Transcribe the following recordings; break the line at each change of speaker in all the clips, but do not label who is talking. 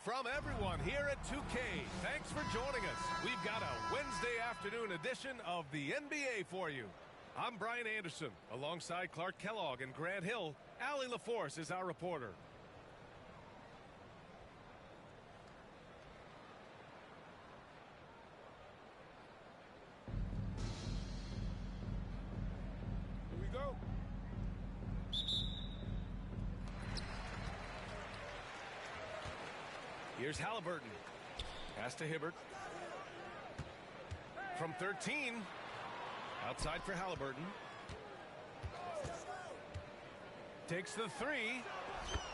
From everyone here at 2K, thanks for joining us. We've got a Wednesday afternoon edition of the NBA for you. I'm Brian Anderson, alongside Clark Kellogg and Grant Hill. Allie LaForce is our reporter.
Here we go.
Here's Halliburton. Pass to Hibbert. From 13. Outside for Halliburton. Takes the three.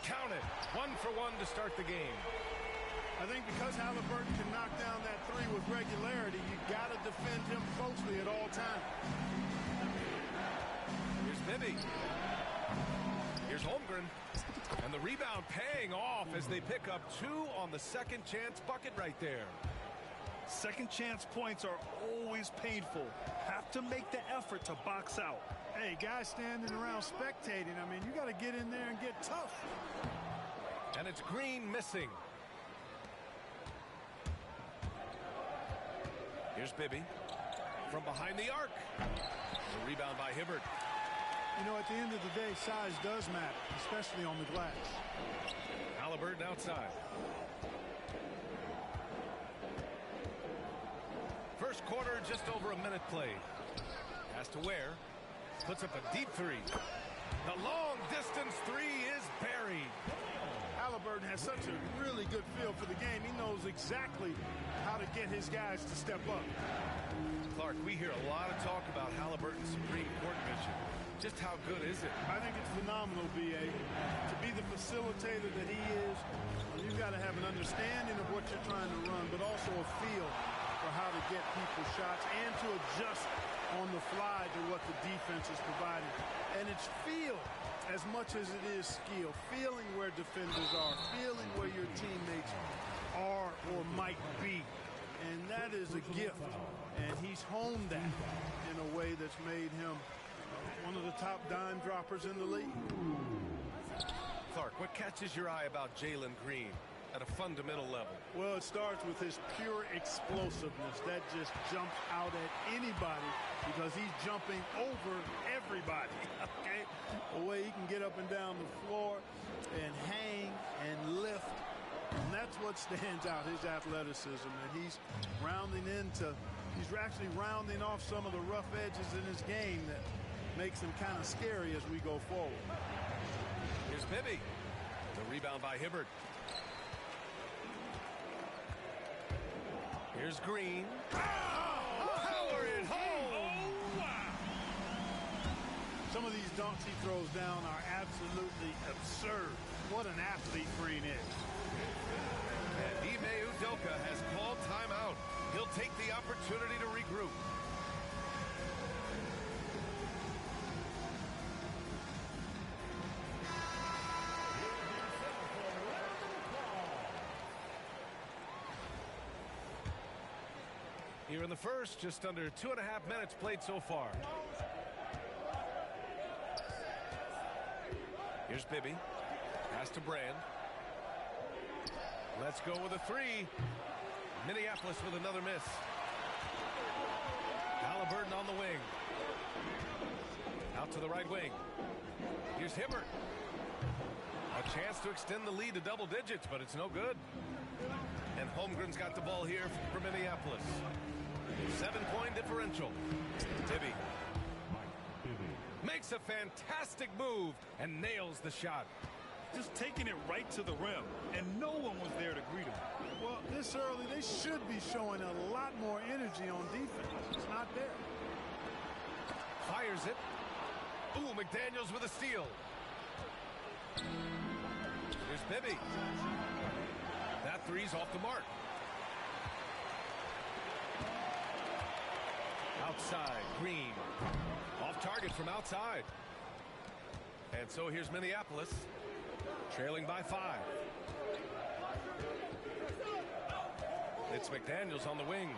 Count it. 1 for 1 to start the game.
I think because Halliburton can knock down that three with regularity, you got to defend him closely at all times.
Here's Bibby. Here's Holmgren. And the rebound paying off as they pick up 2 on the second chance bucket right there.
Second chance points are always painful. Have to make the effort to box out.
Hey, guys standing around spectating, I mean, you got to get in there and get tough.
And it's Green missing. Here's Bibby. From behind the arc. The rebound by Hibbert.
You know, at the end of the day, size does matter, especially on the glass.
Halliburton outside. First quarter, just over a minute played. Has to Ware. Puts up a deep three. The long distance three is buried.
Halliburton has such a really good feel for the game. He knows exactly how to get his guys to step up.
Clark, we hear a lot of talk about Halliburton's supreme court vision. Just how good is it?
I think it's phenomenal, B.A. To be the facilitator that he is, you've got to have an understanding of what you're trying to run, but also a feel for how to get people shots and to adjust on the fly to what the defense is providing. And it's feel as much as it is skill. Feeling where defenders are, feeling where your teammates are or might be. And that is a gift. And he's honed that in a way that's made him one of the top dime droppers in the league.
Clark, what catches your eye about Jalen Green at a fundamental level?
Well, it starts with his pure explosiveness. That just jumps out at anybody because he's jumping over everybody, okay? The way he can get up and down the floor and hang and lift. And that's what stands out, his athleticism. And he's he's actually rounding off some of the rough edges in his game that makes him kind of scary as we go forward.
Here's Bibby. The rebound by Hibbert. Here's Green. Power it home!
Oh, wow!
Some of these dunks he throws down are absolutely absurd. What an athlete Green is.
And Ime Udoka has called timeout. He'll take the opportunity to regroup. Here in the first, just under 2.5 minutes played so far. Here's Bibby. Pass to Brand. Let's go with a three. Minneapolis with another miss. Halliburton on the wing. Out to the right wing. Here's Hibbert. A chance to extend the lead to double digits, but it's no good. And Holmgren's got the ball here for Minneapolis. 7-point differential. Bibby makes a fantastic move and nails the shot.
Just taking it right to the rim, and no one was there to greet him.
Well, this early, they should be showing a lot more energy on defense. It's not there.
Fires it. Ooh, McDaniels with a steal. Here's Bibby. That three's off the mark. Outside, Green. Off target from outside. And so here's Minneapolis, trailing by 5. It's McDaniels on the wing.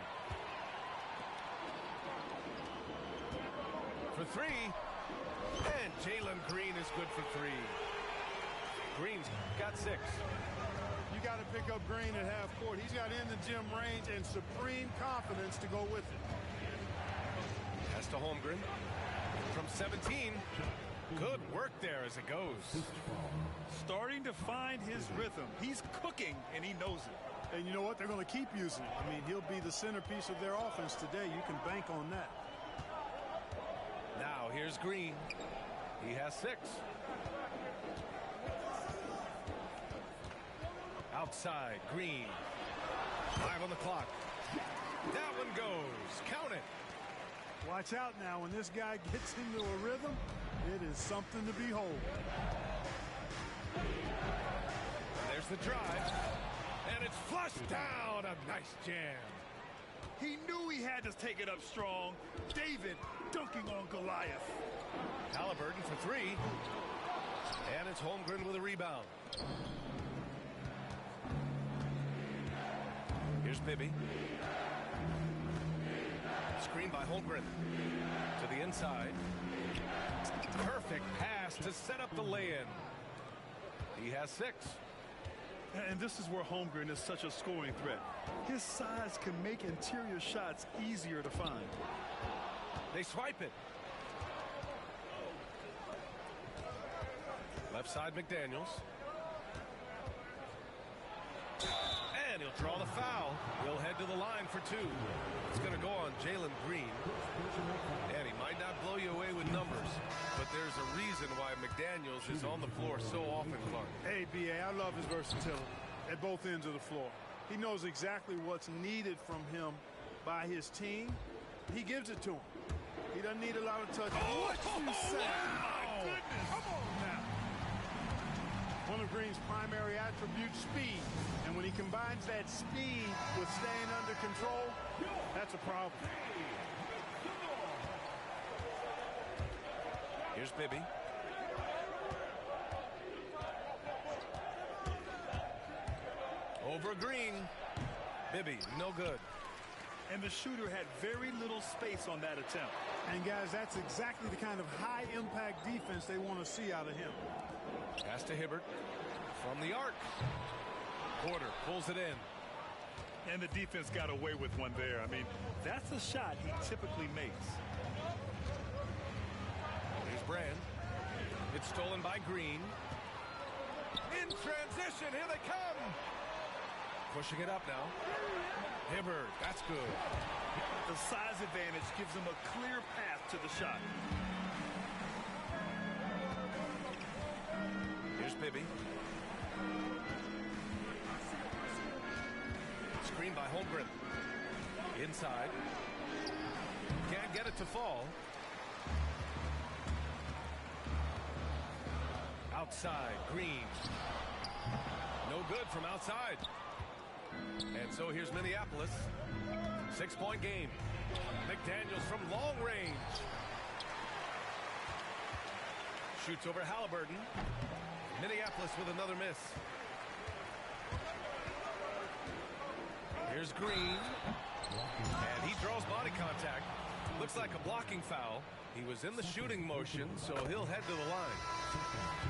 For three. And Jalen Green is good for 3. Green's got 6.
You got to pick up Green at half court. He's got in the gym range and supreme confidence to go with it.
Pass to Holmgren from 17. Good work there as it goes.
Starting to find his rhythm. He's cooking, and he knows it.
And you know what? They're going to keep using it. I mean, he'll be the centerpiece of their offense today. You can bank on that.
Now here's Green. He has 6. Outside, Green. 5 on the clock. That one goes. Count it.
Watch out now. When this guy gets into a rhythm, it is something to behold.
There's the drive. And it's flushed down. A nice jam.
He knew he had to take it up strong. David dunking on Goliath.
Halliburton for 3. And it's Holmgren with a rebound. Here's Bibby. Screen by Holmgren. To the inside. Perfect pass to set up the lay-in. He has 6.
And this is where Holmgren is such a scoring threat. His size can make interior shots easier to find.
They swipe it. Left side, McDaniels. And he'll draw the foul. He'll head to the line for 2. It's going to go on Jalen Green. And he might not blow you away with numbers, but there's a reason why McDaniels is on the floor so often, Clark.
Hey, B.A., I love his versatility at both ends of the floor. He knows exactly what's needed from him by his team. He gives it to him. He doesn't need a lot of touch. What you say?
My goodness.
Come on now. One of Green's primary attributes, speed. And when he combines that speed with staying under control, that's a problem.
Here's Bibby. Over Green. Bibby, no good.
And the shooter had very little space on that attempt.
And guys, that's exactly the kind of high-impact defense they want to see out of him.
Pass to Hibbert from the arc. Porter pulls it in.
And the defense got away with one there. I mean, that's a shot he typically makes.
Here's Brand. It's stolen by Green. In transition, here they come. Pushing it up now. Hibbert, that's good.
The size advantage gives him a clear path to the shot.
Here's Bibby. Screen by Holmgren. Inside. Can't get it to fall. Outside, Green. No good from outside. And so here's Minneapolis. 6-point game. McDaniels from long range. Shoots over Halliburton. Minneapolis with another miss. Here's Green. And he draws body contact. Looks like a blocking foul. He was in the shooting motion, so he'll head to the line.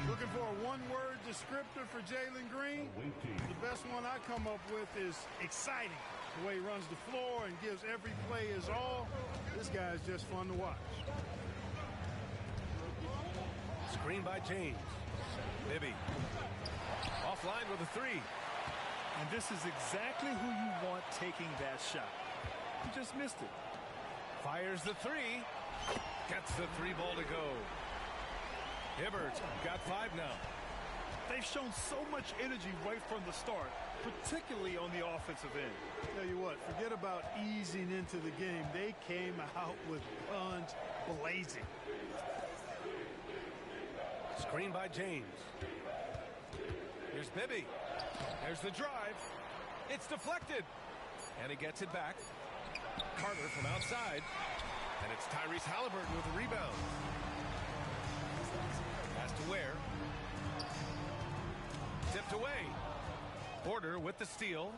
Looking for a one-word descriptor for Jalen Green? The best one I come up with is exciting. The way he runs the floor and gives every play his all. This guy is just fun to watch.
Screen by James. Bibby. Offline with a 3.
And this is exactly who you want taking that shot. He just missed it.
Fires the 3. Gets the 3-ball to go. Hibbert's got 5 now.
They've shown so much energy right from the start, particularly on the offensive end.
Tell you what, forget about easing into the game. They came out with guns blazing.
Screen by James. Here's Bibby. There's the drive. It's deflected. And he gets it back. Carter from outside. And it's Tyrese Halliburton with the rebound. Pass to Ware. Tipped away. Porter with the steal.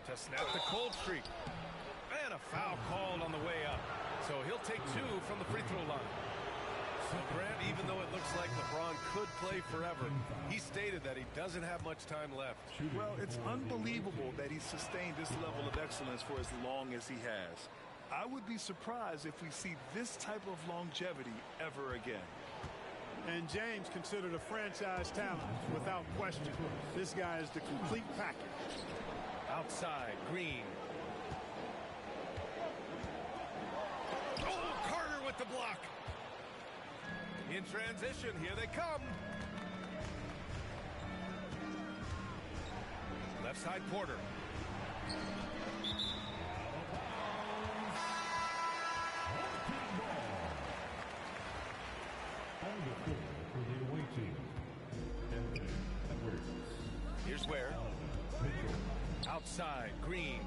To snap the cold streak. And a foul called on the way up. So he'll take 2 from the free throw line. So Grant, even though it looks like LeBron could play forever, he stated that he doesn't have much time left.
Well, it's unbelievable that he's sustained this level of excellence for as long as he has. I would be surprised if we see this type of longevity ever again.
And James considered a franchise talent, without question. This guy is the complete package.
Outside, Green. Oh, Carter with the block. In transition, here they come. Left side, Porter. Here's where. Outside, Green.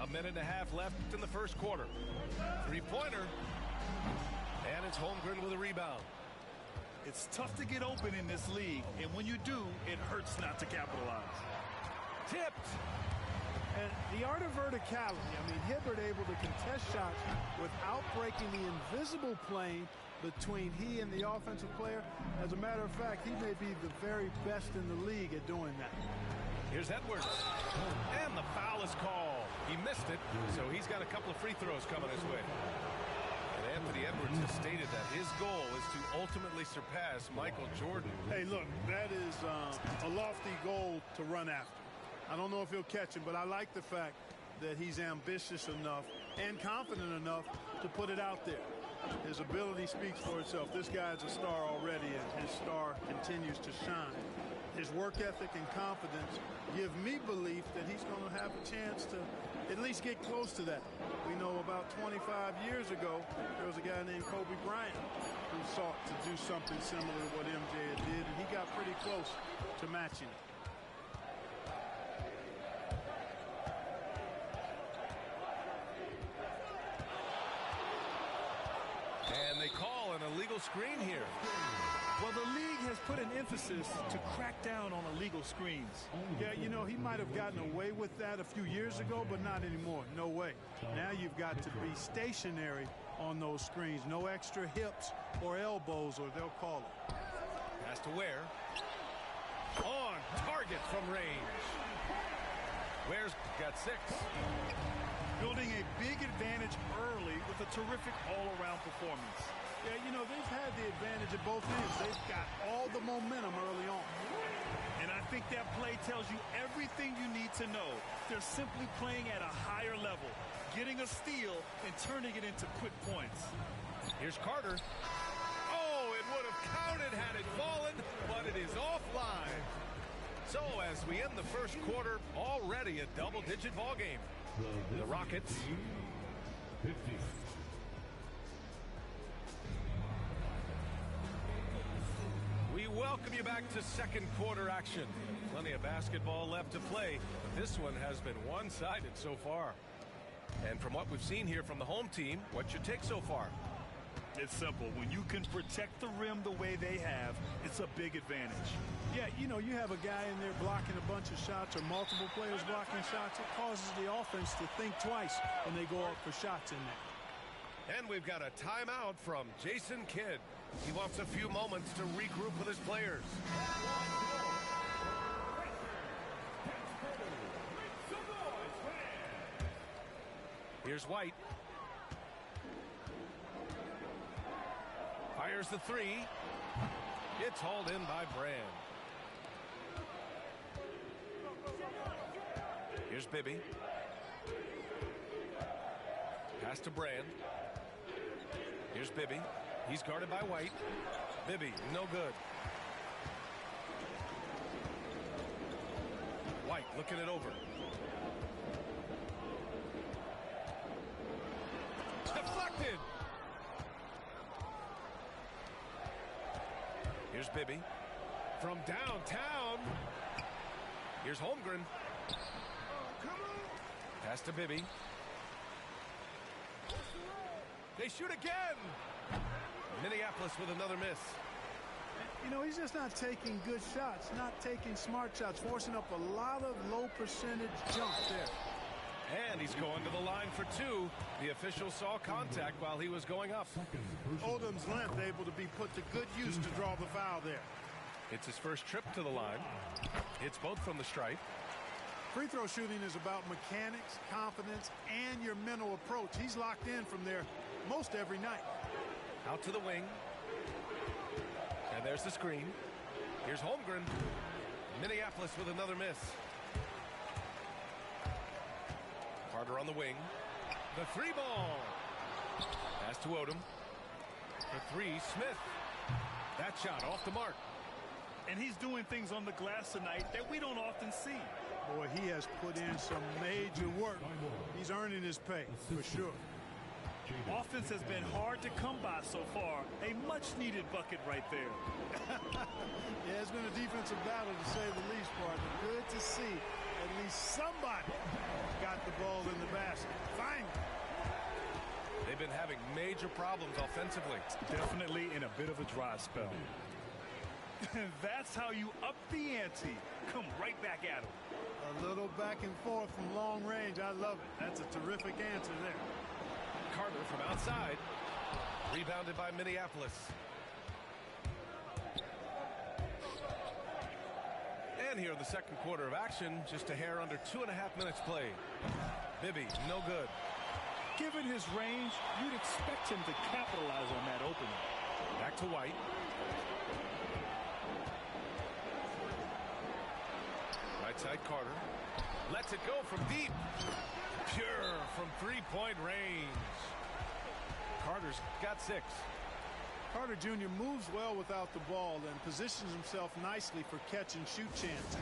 A minute and a half left in the first quarter. Three-pointer. And it's Holmgren with a rebound.
It's tough to get open in this league, and when you do, it hurts not to capitalize.
Tipped.
And the art of verticality. I mean, Hibbert able to contest shots without breaking the invisible plane between he and the offensive player. As a matter of fact, he may be the very best in the league at doing that.
Here's Edwards. And the foul is called. He missed it, so he's got a couple of free throws coming his way. And Anthony Edwards has stated that his goal is to ultimately surpass Michael Jordan.
Hey, look, that is a lofty goal to run after. I don't know if he'll catch him, but I like the fact that he's ambitious enough and confident enough to put it out there. His ability speaks for itself. This guy's a star already, and his star continues to shine. His work ethic and confidence give me belief that he's going to have a chance to at least get close to that. We know about 25 years ago, there was a guy named Kobe Bryant who sought to do something similar to what MJ did, and he got pretty close to matching it.
And they call an illegal screen here.
Well, the league has put an emphasis to crack down on illegal screens.
Yeah, you know, he might have gotten away with that a few years ago, but not anymore. No way. Now you've got to be stationary on those screens. No extra hips or elbows, or they'll call it.
Pass to Ware. On target from range. Ware's got 6.
Building a big advantage early with a terrific all-around performance.
Yeah, you know, they've had the advantage at both ends. They've got all the momentum early on.
And I think that play tells you everything you need to know. They're simply playing at a higher level, getting a steal and turning it into quick points.
Here's Carter. Oh, it would have counted had it fallen, but it is offline. So as we end the first quarter, already a double-digit ball game. The Rockets.
50.
We welcome you back to second quarter action. Plenty of basketball left to play, but this one has been one-sided so far. And from what we've seen here from the home team, what's your take so far?
It's simple. When you can protect the rim the way they have, it's a big advantage.
Yeah, you know, you have a guy in there blocking a bunch of shots or multiple players blocking shots. It causes the offense to think twice when they go up for shots in there.
And we've got a timeout from Jason Kidd. He wants a few moments to regroup with his players. Here's White. Fires the 3. It's hauled in by Brand. Here's Bibby. Pass to Brand. Here's Bibby. He's guarded by White. Bibby, no good. White looking it over. Deflected. Here's Bibby. From downtown. Here's Holmgren. Pass to Bibby. They shoot again. Minneapolis with another miss.
You know, he's just not taking good shots, not taking smart shots, forcing up a lot of low percentage jump there.
And he's going to the line for two. The official saw contact while he was going up.
Odom's length able to be put to good use to draw the foul there.
It's his first trip to the line. Hits both from the stripe.
Free throw shooting is about mechanics, confidence, and your mental approach. He's locked in from there most every night.
Out to the wing. And there's the screen. Here's Holmgren. Minneapolis with another miss. Carter on the wing. The three ball. Pass to Odom. For three, Smith. That shot off the mark.
And he's doing things on the glass tonight that we don't often see.
Boy, he has put in some major work. He's earning his pay, for sure.
Offense has been hard to come by so far. A much-needed bucket right there.
Yeah, it's been a defensive battle, to say the least, partner. Good to see at least somebody got the ball in the basket. Finally.
They've been having major problems offensively.
Definitely in a bit of a dry spell. That's how you up the ante. Come right back at him.
A little back and forth from long range. I love it. That's a terrific answer there.
Carter from outside. Rebounded by Minneapolis. And here in the second quarter of action, just a hair under 2.5 minutes played. Bibby, no good.
Given his range, you'd expect him to capitalize on that opening.
Back to White. Right side Carter. Lets it go from deep. Pure from three-point range. Carter's got 6.
Carter Jr. moves well without the ball and positions himself nicely for catch and shoot chances.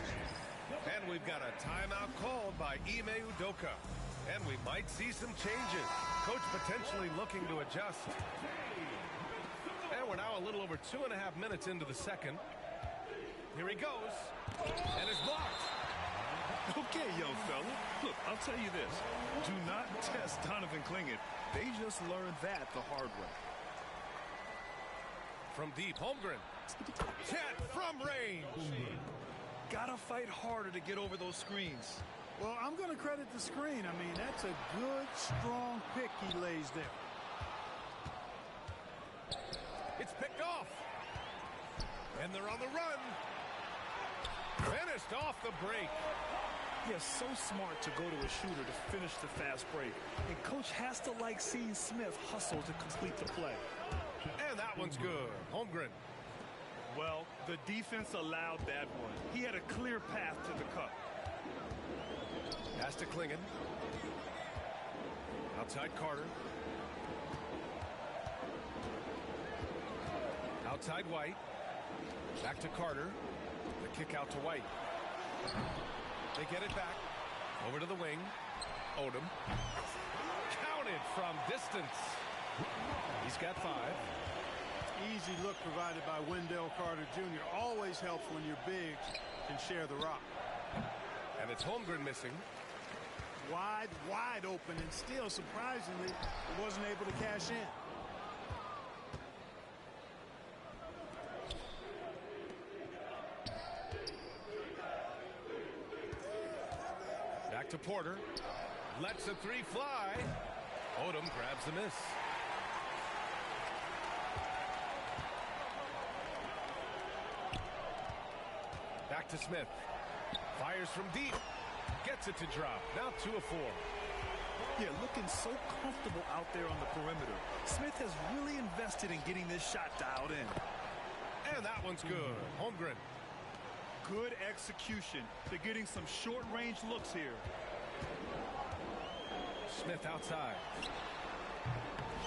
And we've got a timeout called by Ime Udoka. And we might see some changes. Coach potentially looking to adjust. And we're now a little over 2.5 minutes into the second. Here he goes. And it's blocked.
Okay, young fella. Look, I'll tell you this. Do not test Donovan Klingett. They just learned that the hard way.
From deep, Holmgren. Cat from range.
Gotta fight harder to get over those screens.
Well, I'm going to credit the screen. I mean, that's a good, strong pick he lays there.
It's picked off. And they're on the run. Finished off the break.
Yeah, so smart to go to a shooter to finish the fast break. And Coach has to like seeing Smith hustle to complete the play.
And that one's good. Holmgren.
Well, the defense allowed that one. He had a clear path to the cup.
Pass to Klingett. Outside Carter. Outside White. Back to Carter. The kick out to White. They get it back. Over to the wing. Odom. Counted from distance. He's got 5.
Easy look provided by Wendell Carter Jr. Always helps when your bigs can share the rock.
And it's Holmgren missing.
Wide open, and still, surprisingly, it wasn't able to cash in.
Back to Porter. Lets the 3 fly. Odom grabs the miss. Back to Smith. Fires from deep. Gets it to drop. Now 2 of 4.
Yeah, looking so comfortable out there on the perimeter. Smith has really invested in getting this shot dialed in.
And that one's good. Holmgren.
Good execution. They're getting some short-range looks here.
Smith outside.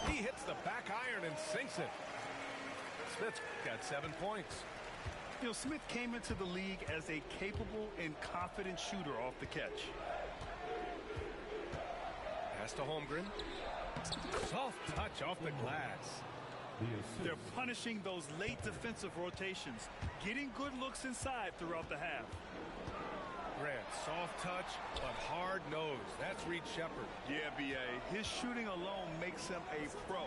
He hits the back iron and sinks it. Smith's got 7 points.
You know, Smith came into the league as a capable and confident shooter off the catch.
Pass to Holmgren. Soft touch off the glass.
They're punishing those late defensive rotations, getting good looks inside throughout the half.
Grant, soft touch, but hard nose. That's Reed Shepard.
Yeah, B.A. His shooting alone makes him a pro.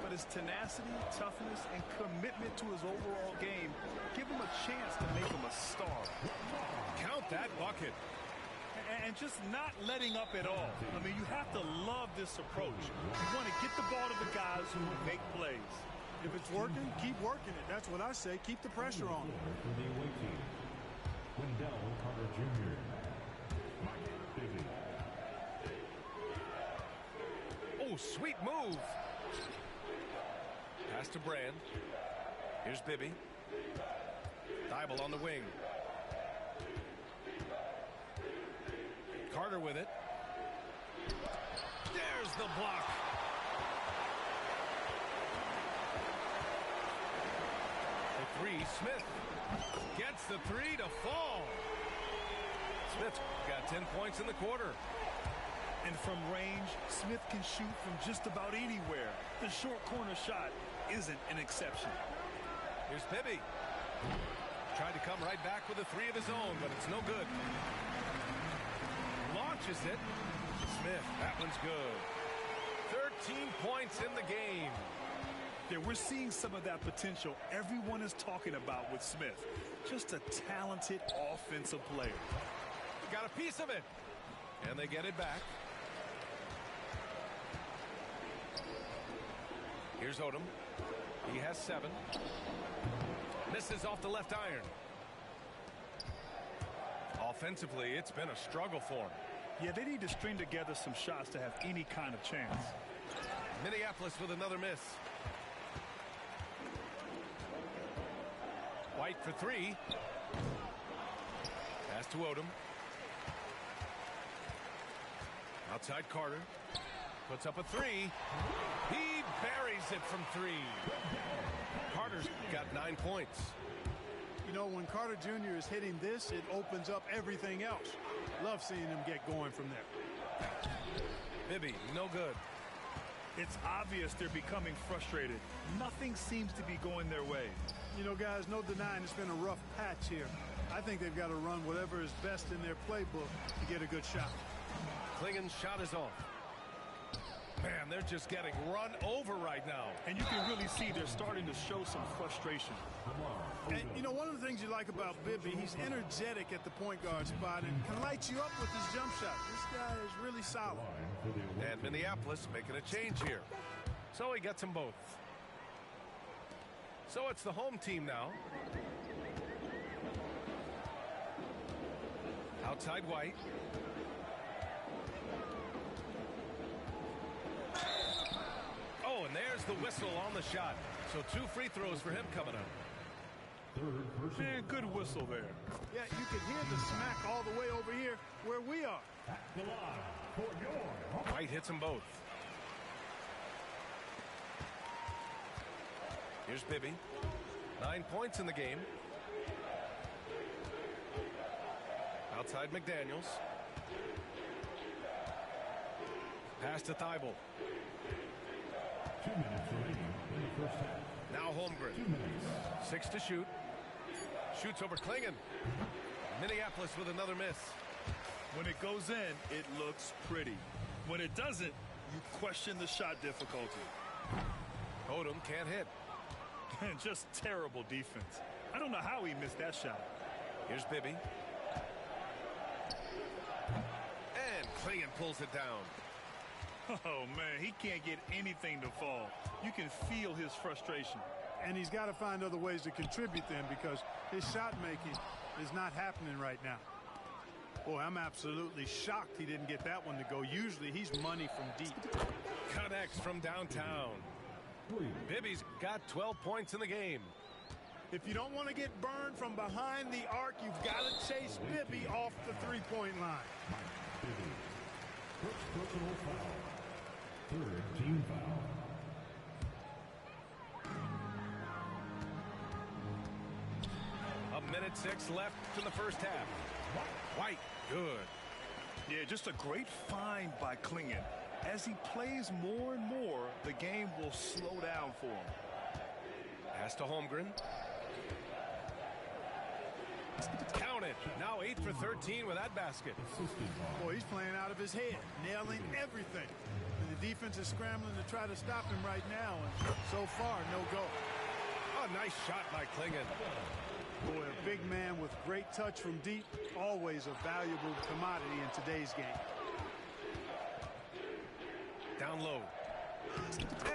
But his tenacity, toughness, and commitment to his overall game give him a chance to make him a star.
Count that bucket.
And just not letting up at all. I mean, you have to love this approach. You want to get the ball to the guys who make plays.
If it's working, keep working it. That's what I say. Keep the pressure on.
Oh, sweet move. Pass to Brand. Here's Bibby. Thibault on the wing. Carter with it. There's the block. The three, Smith gets the three to fall. Smith got 10 points in the quarter.
And from range, Smith can shoot from just about anywhere. The short corner shot isn't an exception.
Here's Bibby. Tried to come right back with a three of his own, but it's no good. Launches it. Smith, that one's good. 13 points in the game.
Yeah, we're seeing some of that potential everyone is talking about with Smith. Just a talented offensive player.
Got a piece of it. And they get it back. Here's Odom. He has 7. Misses off the left iron. Offensively, it's been a struggle for him.
Yeah, they need to string together some shots to have any kind of chance.
Minneapolis with another miss. White for 3. Pass to Odom. Outside Carter. Puts up a 3. He buries it from 3. Carter's got 9 points.
You know, when Carter Jr. is hitting this, it opens up everything else. Love seeing him get going from there.
Bibby, no good.
It's obvious they're becoming frustrated. Nothing seems to be going their way.
You know, guys, no denying it's been a rough patch here. I think they've got to run whatever is best in their playbook to get a good shot.
Klingen's shot is off. Man, they're just getting run over right now.
And you can really see they're starting to show some frustration.
And, you know, one of the things you like about Bibby, he's energetic at the point guard spot and can light you up with his jump shot. This guy is really solid.
And Minneapolis making a change here. So he gets them both. So it's the home team now. Outside White. Oh, and there's the whistle on the shot. So 2 free throws for him coming up.
Man, good whistle there.
Yeah, you can hear the smack all the way over here where we are.
White hits them both. Here's Bibby. 9 points in the game. Outside McDaniels. Pass to Thibault.
2 minutes remaining in the first half.
Now Holmgren.
2 minutes.
6 to shoot. Shoots over Klingen. Minneapolis with another miss.
When it goes in, it looks pretty. When it doesn't, you question the shot difficulty.
Odom can't hit.
And just terrible defense. I don't know how he missed that shot.
Here's Bibby. And Klingen pulls it down.
Oh, man, he can't get anything to fall. You can feel his frustration.
And he's got to find other ways to contribute then because his shot making is not happening right now. Boy, I'm absolutely shocked he didn't get that one to go. Usually he's money from deep.
Connects from downtown. Bibby's got 12 points in the game.
If you don't want to get burned from behind the arc, you've got to chase Bibby off the three-point line.
First personal foul. Third team foul.
A minute 6 left in the first half. White, good.
Yeah, just a great find by Klingen. As he plays more and more, the game will slow down for him.
Pass to Holmgren. Count it. Now 8 for 13 with that basket.
Boy, he's playing out of his head, nailing everything. And the defense is scrambling to try to stop him right now. And so far, no go.
A nice shot by Klingen.
Boy, a big man with great touch from deep, always a valuable commodity in today's game.
Down low.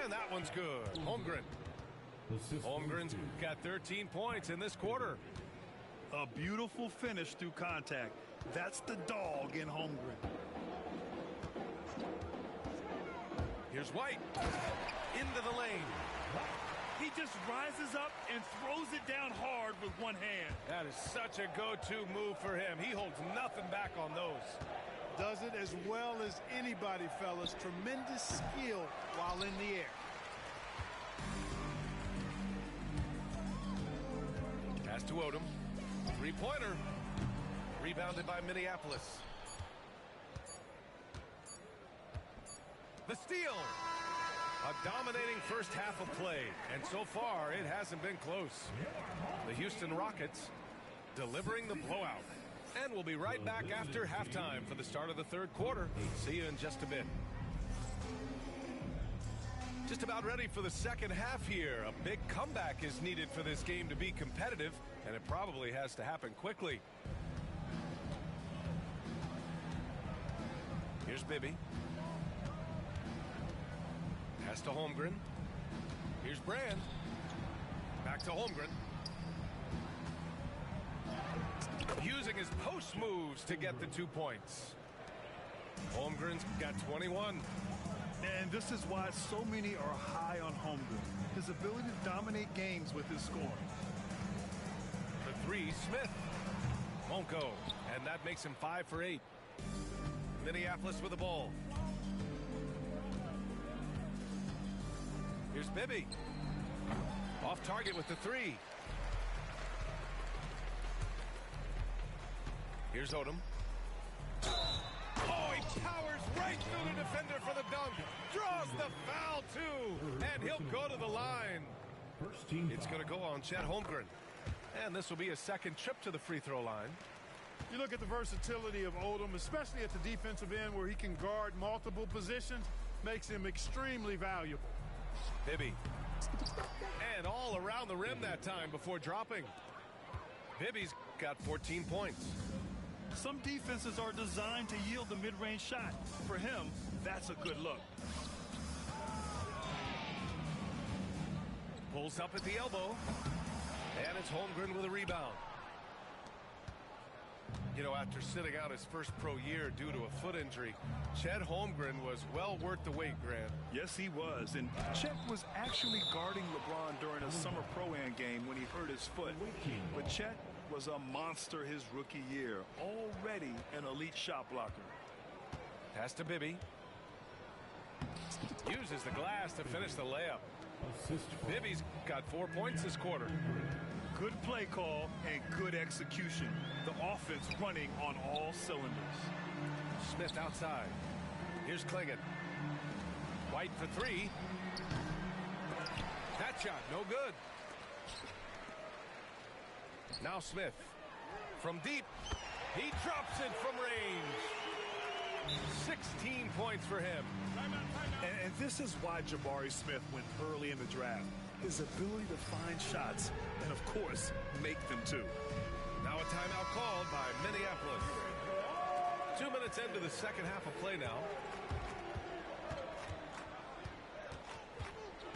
And that one's good. Holmgren. Holmgren's got 13 points in this quarter.
A beautiful finish through contact. That's the dog in Holmgren.
Here's White. Into the lane.
He just rises up and throws it down hard with one hand.
That is such a go-to move for him. He holds nothing back on those.
Does it as well as anybody, fellas. Tremendous skill while in the air.
Pass to Odom. Three-pointer. Rebounded by Minneapolis. The steal. A dominating first half of play, and so far it hasn't been close. The Houston Rockets delivering the blowout. And we'll be right back after halftime for the start of the third quarter. See you in just a bit. Just about ready for the second half here. A big comeback is needed for this game to be competitive, and it probably has to happen quickly. Here's Bibby. Pass to Holmgren. Here's Brand. Back to Holmgren. Using his post moves to get the 2 points. Holmgren's got 21.
And this is why so many are high on Holmgren. His ability to dominate games with his scoring.
The three, Smith. Won't go. And that makes him 5 for 8. Minneapolis with the ball. Here's Bibby. Off target with the 3. Here's Odom. Oh, he powers right through the defender for the dunk. Draws the foul, too. And he'll go to the line. It's going to go on Chet Holmgren. And this will be a second trip to the free throw line.
You look at the versatility of Odom, especially at the defensive end where he can guard multiple positions, makes him extremely valuable.
Bibby. And all around the rim that time before dropping. Bibby's got 14 points.
Some defenses are designed to yield the mid-range shot. For him, that's a good look.
Pulls up at the elbow. And it's Holmgren with a rebound. You know, after sitting out his first pro year due to a foot injury, Chet Holmgren was well worth the wait, Grant.
Yes, he was. And Chet was actually guarding LeBron during a summer pro-am game when he hurt his foot. But Chet was a monster his rookie year, already an elite shot blocker.
Pass to Bibby. Uses the glass to finish the layup. Bibby's got 4 points this quarter.
Good play call and good execution. The offense running on all cylinders.
Smith outside. Here's Klingon. White for 3. That shot, no good. Now Smith. From deep. He drops it from range. 16 points for him.
And this is why Jabari Smith went early in the draft. His ability to find shots and, of course, make them too.
Now a timeout called by Minneapolis. 2 minutes into the second half of play now.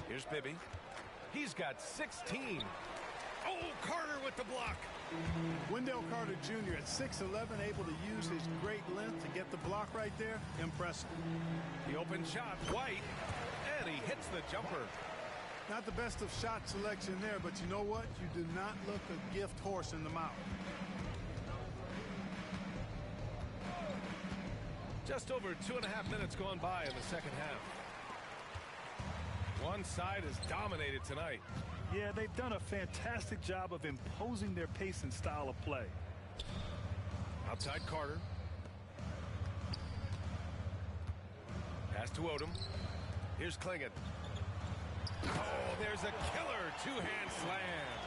Here's Bibby. He's got 16. Oh, Carter with the block.
Wendell Carter Jr. at 6'11", able to use his great length to get the block right there. Impressive.
The open shot, White, and he hits the jumper.
Not the best of shot selection there, but you know what? You do not look a gift horse in the mouth.
Just over 2.5 minutes gone by in the second half. One side has dominated tonight.
Yeah, they've done a fantastic job of imposing their pace and style of play.
Outside Carter. Pass to Odom. Here's Klingon. Oh, there's a killer two-hand slam.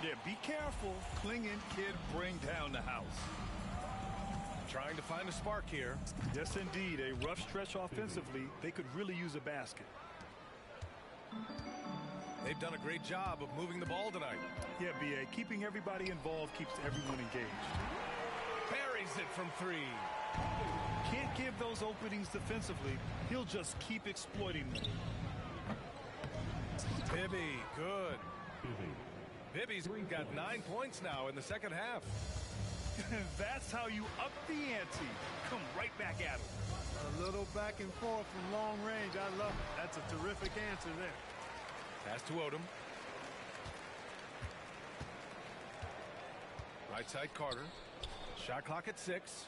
Yeah, be careful. Klingon kid bring down the house.
Trying to find a spark here.
Yes, indeed. A rough stretch offensively. They could really use a basket.
They've done a great job of moving the ball tonight.
Yeah, B.A. Keeping everybody involved keeps everyone engaged.
Buries it from 3.
Can't give those openings defensively. He'll just keep exploiting them.
Bibby, good.
Bibby.
Bibby's got 9 points now in the second half.
That's how you up the ante. Come right back at him.
A little back and forth from long range. I love it. That's a terrific answer there.
Pass to Odom. Right side Carter. Shot clock at 6.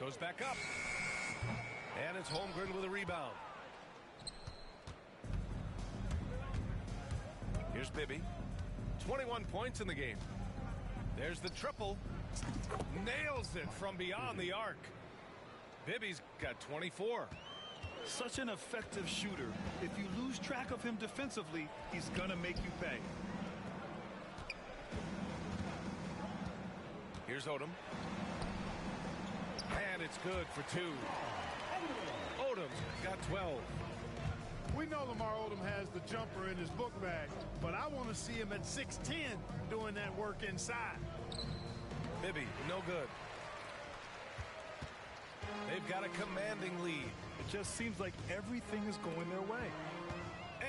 Goes back up. And it's Holmgren with a rebound. Here's Bibby. 21 points in the game. There's the triple. Nails it from beyond the arc. Bibby's got 24.
Such an effective shooter. If you lose track of him defensively, he's gonna make you pay.
Here's Odom. And it's good for 2. Odom's got 12.
We know Lamar Odom has the jumper in his book bag, but I want to see him at 6'10", doing that work inside.
Bibby, no good. They've got a commanding lead.
It just seems like everything is going their way.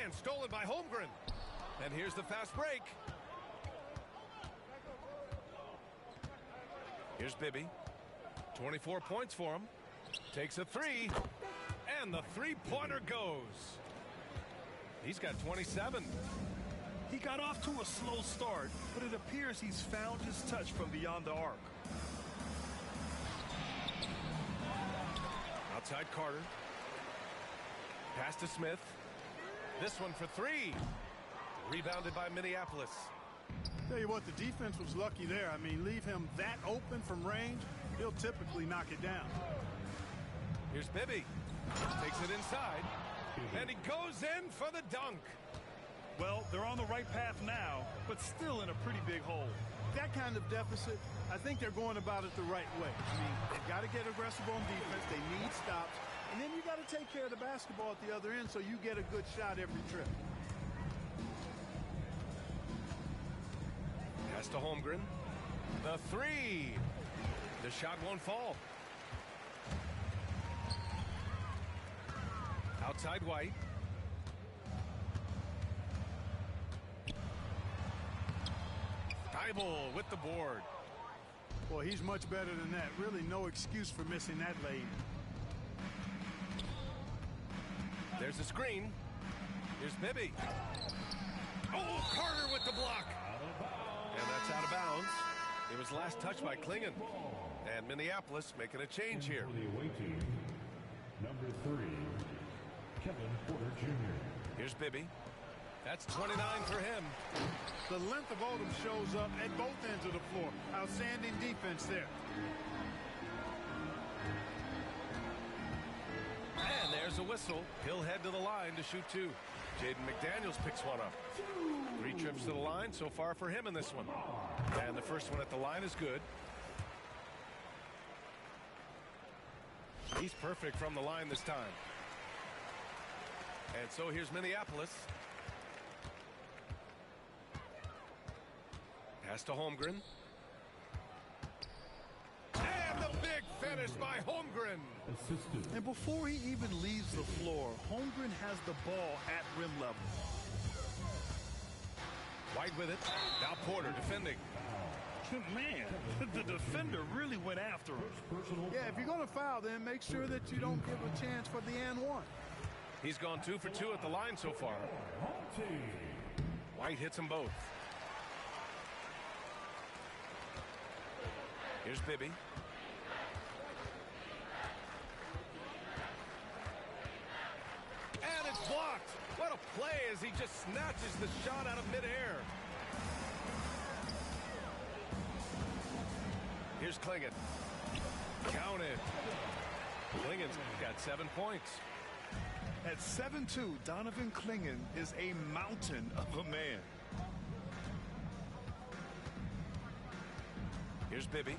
And stolen by Holmgren. And here's the fast break. Here's Bibby. 24 points for him. Takes a 3. And the three-pointer goes. He's got 27.
He got off to a slow start, but it appears he's found his touch from beyond the arc.
Outside Carter. Pass to Smith. This one for 3. Rebounded by Minneapolis.
Tell you what, the defense was lucky there. I mean, leave him that open from range, he'll typically knock it down.
Here's Bibby. Takes it inside. And he goes in for the dunk.
Well, they're on the right path now, but still in a pretty big hole.
That kind of deficit, I think they're going about it the right way. I mean, they've got to get aggressive on defense. They need stops. And then you got to take care of the basketball at the other end so you get a good shot every trip.
Pass to Holmgren. The 3. The shot won't fall. Outside White. Thibault with the board.
Boy, he's much better than that. Really no excuse for missing that lane.
There's a screen. Here's Bibby. Oh, Carter with the block. And that's out of bounds. It was last touched by Klingon. And Minneapolis making a change here.
For the away team, number 3, Kevin Porter Jr.
Here's Bibby. That's 29 for him.
The length of Odom shows up at both ends of the floor. Outstanding defense there.
And there's a whistle. He'll head to the line to shoot 2. Jaden McDaniels picks one up. 3 trips to the line so far for him in this one. And the first one at the line is good. He's perfect from the line this time. And so here's Minneapolis. Pass to Holmgren. And the big finish by Holmgren.
Assisted.
And before he even leaves the floor, Holmgren has the ball at rim level.
White with it. Now Porter defending.
Man, the defender really went after him.
Yeah, if you're going to foul, then make sure that you don't give a chance for the and one.
He's gone 2 for 2 at the line so far. White hits them both. Here's Bibby. And it's blocked. What a play as he just snatches the shot out of midair. Here's Klingon. Counted. Klingon's got 7 points.
At 7'2", Donovan Klingon is a mountain of a man.
Here's Bibby.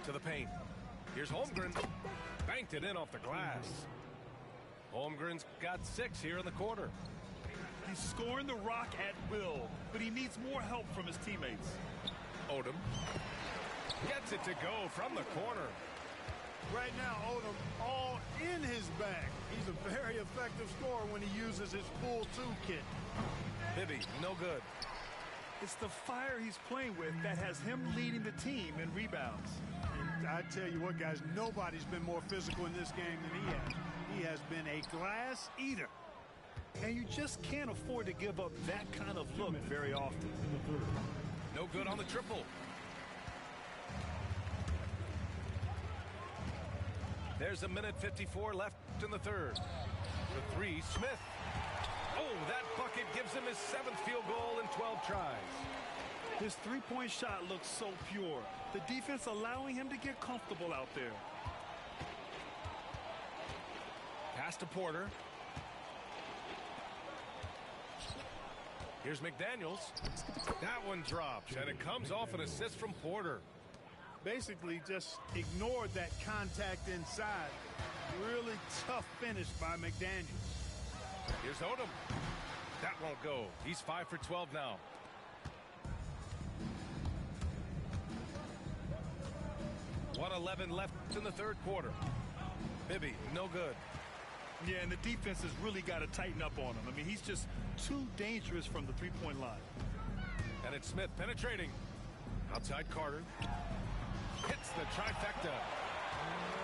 To the paint. Here's Holmgren. Banked it in off the glass. Holmgren's got 6 here in the quarter.
He's scoring the rock at will, but he needs more help from his teammates.
Odom gets it to go from the corner.
Right now, Odom all in his bag. He's a very effective scorer when he uses his full toolkit.
Bibby, no good.
It's the fire he's playing with that has him leading the team in rebounds.
And I tell you what, guys, nobody's been more physical in this game than he has. He has been a glass eater.
And you just can't afford to give up that kind of look very often.
No good on the triple. There's 1:54 left in the third. The 3, Smith. Oh, that bucket gives him his 7th field goal in 12 tries.
His three-point shot looks so pure. The defense allowing him to get comfortable out there.
Pass to Porter. Here's McDaniels. That one drops, and it comes off an assist from Porter.
Basically just ignored that contact inside. Really tough finish by McDaniels.
Here's Odom. That won't go. He's 5 for 12 now. .11 left in the third quarter. Bibby, no good.
Yeah, and the defense has really got to tighten up on him. I mean, he's just too dangerous from the three-point line.
And it's Smith penetrating. Outside Carter. Hits the trifecta.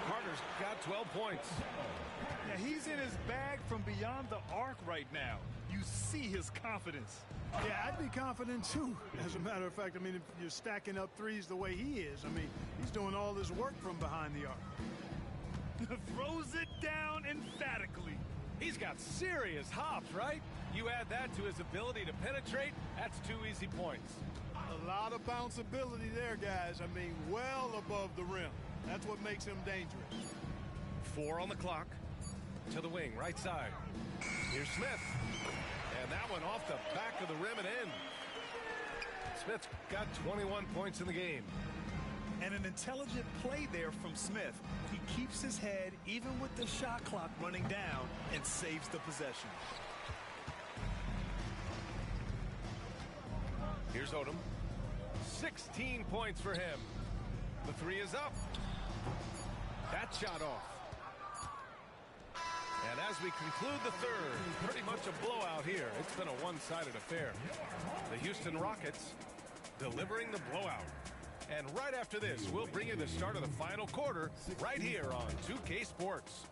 Carter's got 12 points.
Yeah, he's in his bag from beyond the arc right now. You see his confidence.
Yeah, I'd be confident too. As a matter of fact, I mean, if you're stacking up threes the way he is, I mean, he's doing all this work from behind the arc.
Throws it down emphatically.
He's got serious hops, right? You add that to his ability to penetrate, that's 2 easy points.
A lot of bounceability there, guys. I mean, well above the rim. That's what makes him dangerous.
4 on the clock. To the wing, right side. Here's Smith. And that one off the back of the rim and in. Smith's got 21 points in the game.
And an intelligent play there from Smith. He keeps his head even with the shot clock running down and saves the possession.
Here's Odom. 16 points for him. The 3 is up. That shot off. And as we conclude the third, pretty much a blowout here. It's been a one-sided affair. The Houston Rockets delivering the blowout. And right after this, we'll bring you the start of the final quarter right here on 2K Sports.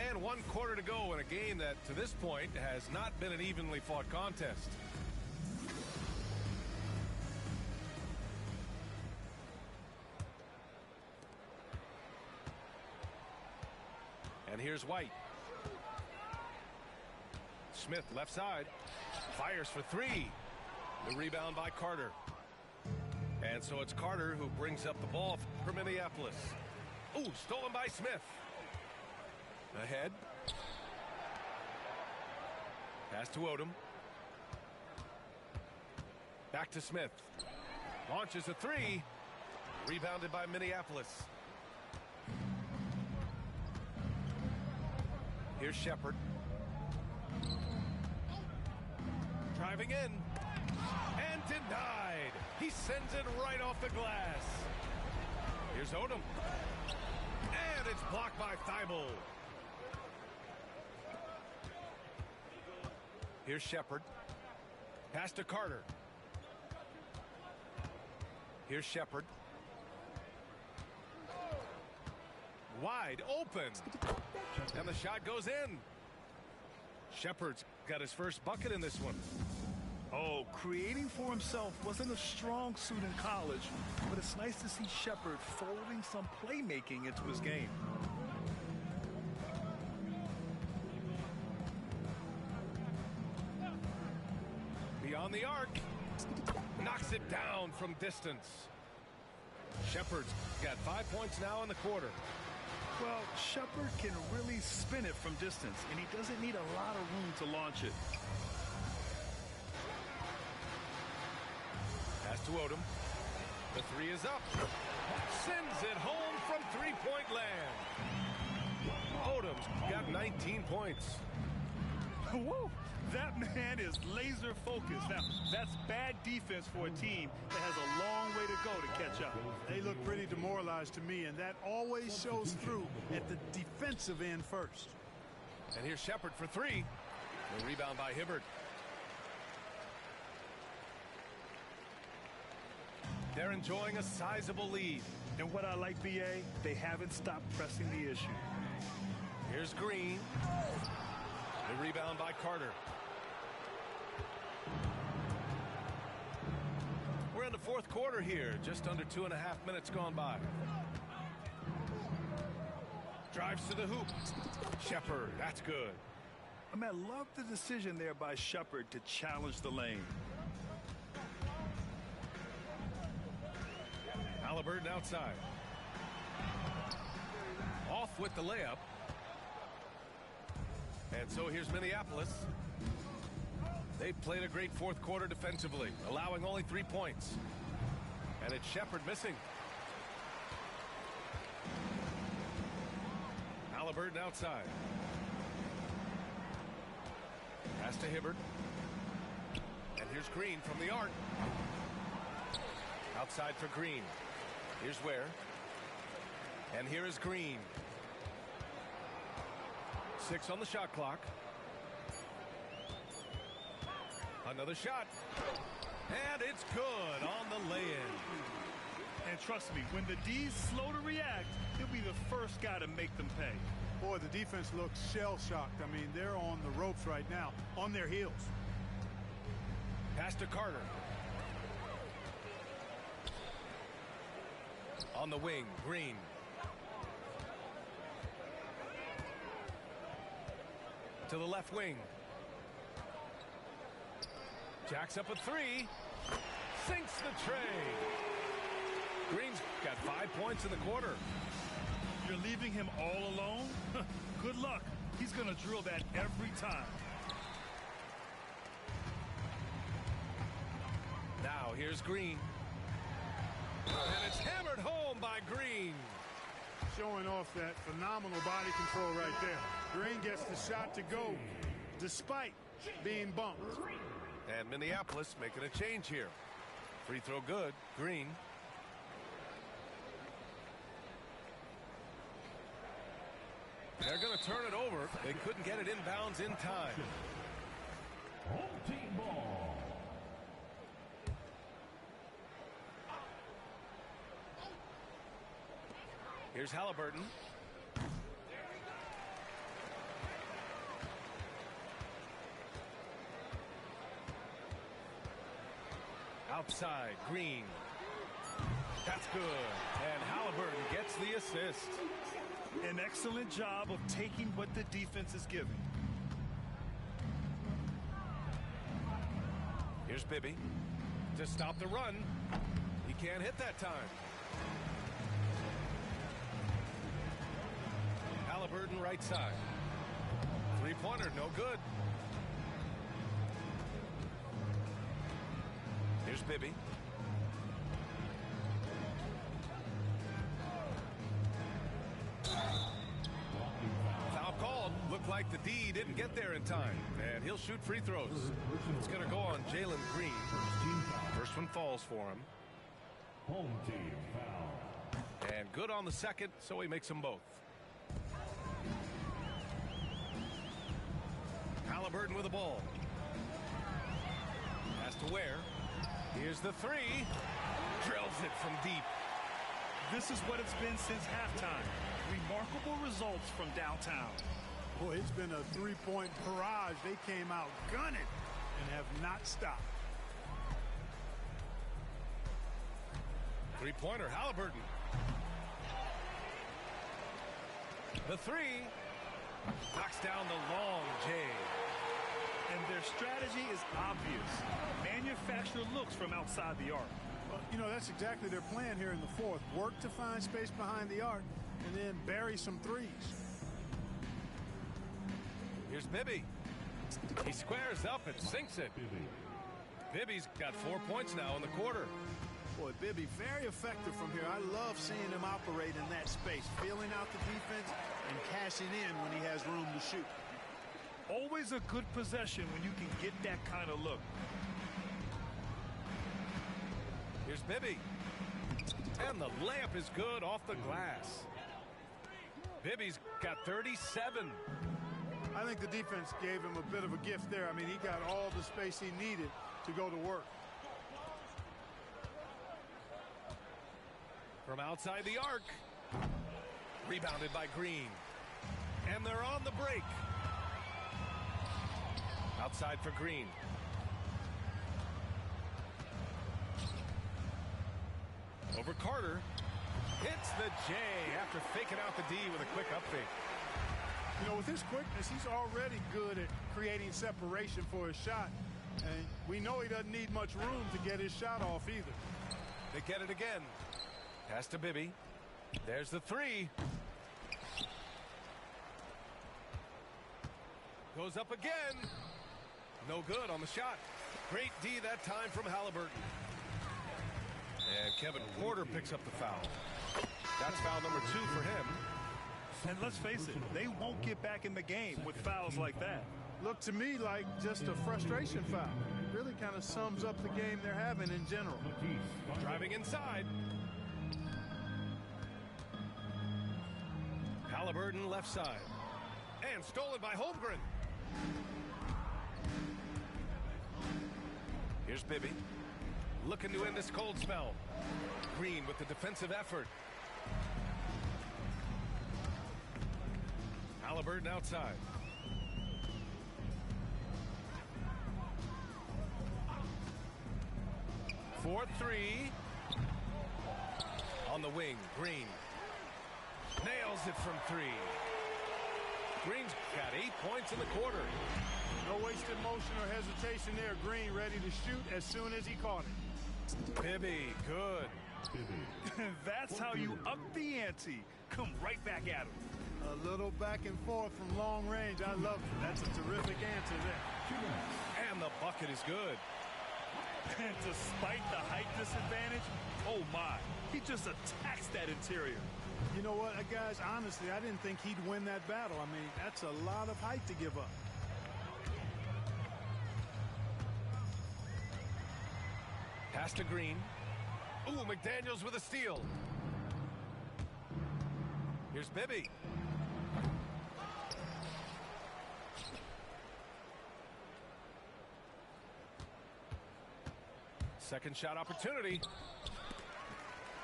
And 1 quarter to go in a game that, to this point, has not been an evenly fought contest. And here's White. Smith left side. Fires for 3. The rebound by Carter. And so it's Carter who brings up the ball for Minneapolis. Ooh, stolen by Smith. Ahead. Pass to Odom. Back to Smith. Launches a 3. Rebounded by Minneapolis. Here's Shepard. Driving in. And denied. He sends it right off the glass. Here's Odom. And it's blocked by Thibault. Here's Shepard. Pass to Carter. Here's Shepard. Wide open. And the shot goes in. Shepard's got his first bucket in this one.
Oh, creating for himself wasn't a strong suit in college, but it's nice to see Shepard folding some playmaking into his game.
Beyond the arc. Knocks it down from distance. Shepard's got 5 points now in the quarter.
Well, Shepard can really spin it from distance, and he doesn't need a lot of room to launch it.
Pass to Odom. The three is up. Sends it home from three-point land. Odom's got 19 points.
Woo! That man is laser focused. Now, that's bad defense for a team that has a long way to go to catch up.
They look pretty demoralized to me, and that always shows through at the defensive end first.
And here's Shepard for three. The rebound by Hibbert. They're enjoying a sizable lead.
And what I like, BA, they haven't stopped pressing the issue.
Here's Green. The rebound by Carter. We're in the fourth quarter here. Just under 2.5 minutes gone by. Drives to the hoop. Shepard, that's good.
I mean, I love the decision there by Shepard to challenge the lane.
Halliburton outside. Off with the layup. And so here's Minneapolis. They've played a great fourth quarter defensively, allowing only 3 points. And it's Shepard missing. Halliburton outside. Pass to Hibbert. And here's Green from the arc. Outside for Green. Here's Ware. And here is Green. 6 on the shot clock. Another shot. And it's good on the lay-in.
And trust me, when the D's slow to react, he'll be the first guy to make them pay.
Boy, the defense looks shell-shocked. I mean, they're on the ropes right now, on their heels.
Pass to Carter. On the wing, Green. To the left wing. Jacks up a three. Sinks the tray. Green's got 5 points in the quarter.
You're leaving him all alone? Good luck. He's going to drill that every time.
Now here's Green. And it's hammered home by Green.
Showing off that phenomenal body control right there. Green gets the shot to go despite being bumped.
And Minneapolis making a change here. Free throw good. Green. They're going to turn it over. They couldn't get it inbounds in time.
Home team ball.
Here's Halliburton. Outside, Green. That's good. And Halliburton gets the assist.
An excellent job of taking what the defense is giving.
Here's Bibby to stop the run. He can't hit that time. Halliburton right side. Three-pointer, no good. Here's Bibby. Foul called. Looked like the D didn't get there in time. And he'll shoot free throws. It's going to go on Jalen Green. First one falls for him.
Home team foul.
And good on the second, so he makes them both. Halliburton with the ball. Has to Ware. Here's the three. Drills it from deep.
This is what it's been since halftime. Remarkable results from downtown.
Boy, it's been a three-point barrage. They came out gunning and have not stopped.
Three-pointer, Halliburton. The three. Knocks down the long J.
And their strategy is obvious. Manufacture looks from outside the arc.
Well, you know, that's exactly their plan here in the fourth. Work to find space behind the arc and then bury some threes.
Here's Bibby. He squares up and sinks it. Bibby's got 4 points now in the quarter.
Boy, Bibby, very effective from here. I love seeing him operate in that space, feeling out the defense and cashing in when he has room to shoot.
Always a good possession when you can get that kind of look.
Here's Bibby. And the layup is good off the glass. Bibby's got 37.
I think the defense gave him a bit of a gift there. I mean, he got all the space he needed to go to work.
From outside the arc. Rebounded by Green. And they're on the break. Outside for Green. Over Carter. Hits the J after faking out the D with a quick up fake.
You know, with his quickness, he's already good at creating separation for his shot. And we know he doesn't need much room to get his shot off either.
They get it again. Pass to Bibby. There's the three. Goes up again. No good on the shot. Great D that time from Halliburton. And Kevin Porter picks up the foul. That's foul number 2 for him.
And let's face it, they won't get back in the game with fouls like that.
Looked to me like just a frustration foul. Really kind of sums up the game they're having in general.
Driving inside. Halliburton left side. And stolen by Holmgren. Here's Bibby. Looking to end this cold spell. Green with the defensive effort. Halliburton outside. For three. On the wing, Green. Nails it from 3. Green's got 8 points in the quarter.
No wasted motion or hesitation there. Green ready to shoot as soon as he caught it.
Bibby, good.
That's how you up the ante. Come right back at him.
A little back and forth from long range. I love it. That's a terrific answer there.
And the bucket is good.
And despite the height disadvantage, oh my, he just attacks that interior.
You know what, guys, honestly, I didn't think he'd win that battle. I mean, that's a lot of height to give up.
Pass to Green. Ooh, McDaniels with a steal. Here's Bibby. Second shot opportunity.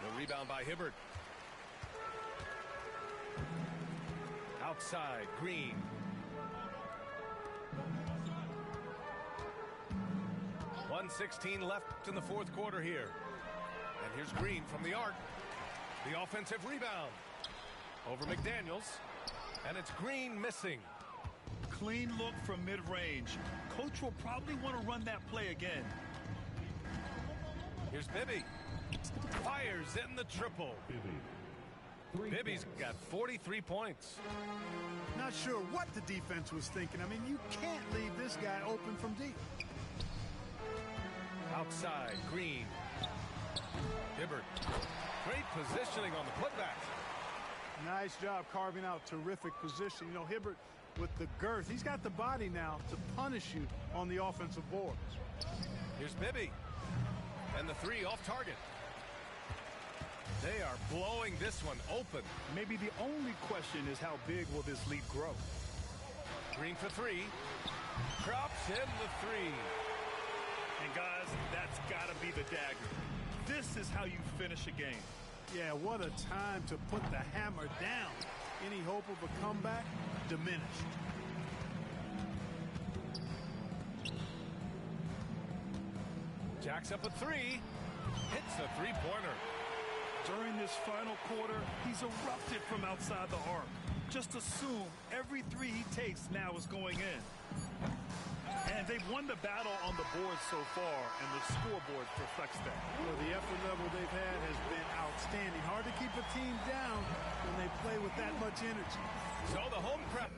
No rebound by Hibbert. Outside, Green. .116 left in the fourth quarter here. And here's Green from the arc. The offensive rebound. Over McDaniels. And it's Green missing.
Clean look from mid-range. Coach will probably want to run that play again.
Here's Bibby. Fires in the triple. Bibby's got 43 points.
Not sure what the defense was thinking. I mean, you can't leave this guy open from deep.
Outside, Green. Hibbert. Great positioning on the putback.
Nice job carving out terrific position. You know, Hibbert with the girth, he's got the body now to punish you on the offensive boards.
Here's Bibby. And the three off target. They are blowing this one open.
Maybe the only question is how big will this lead grow?
Green for 3. Drops in the 3.
And guys, that's got to be the dagger. This is how you finish a game.
Yeah, what a time to put the hammer down. Any hope of a comeback diminished.
Jacks up a 3. Hits the three-pointer.
During this final quarter, he's erupted from outside the arc. Just assume every 3 he takes now is going in. And they've won the battle on the board so far, and the scoreboard reflects that.
Well, the effort level they've had has been outstanding. Hard to keep a team down when they play with that much energy.
So the home crowd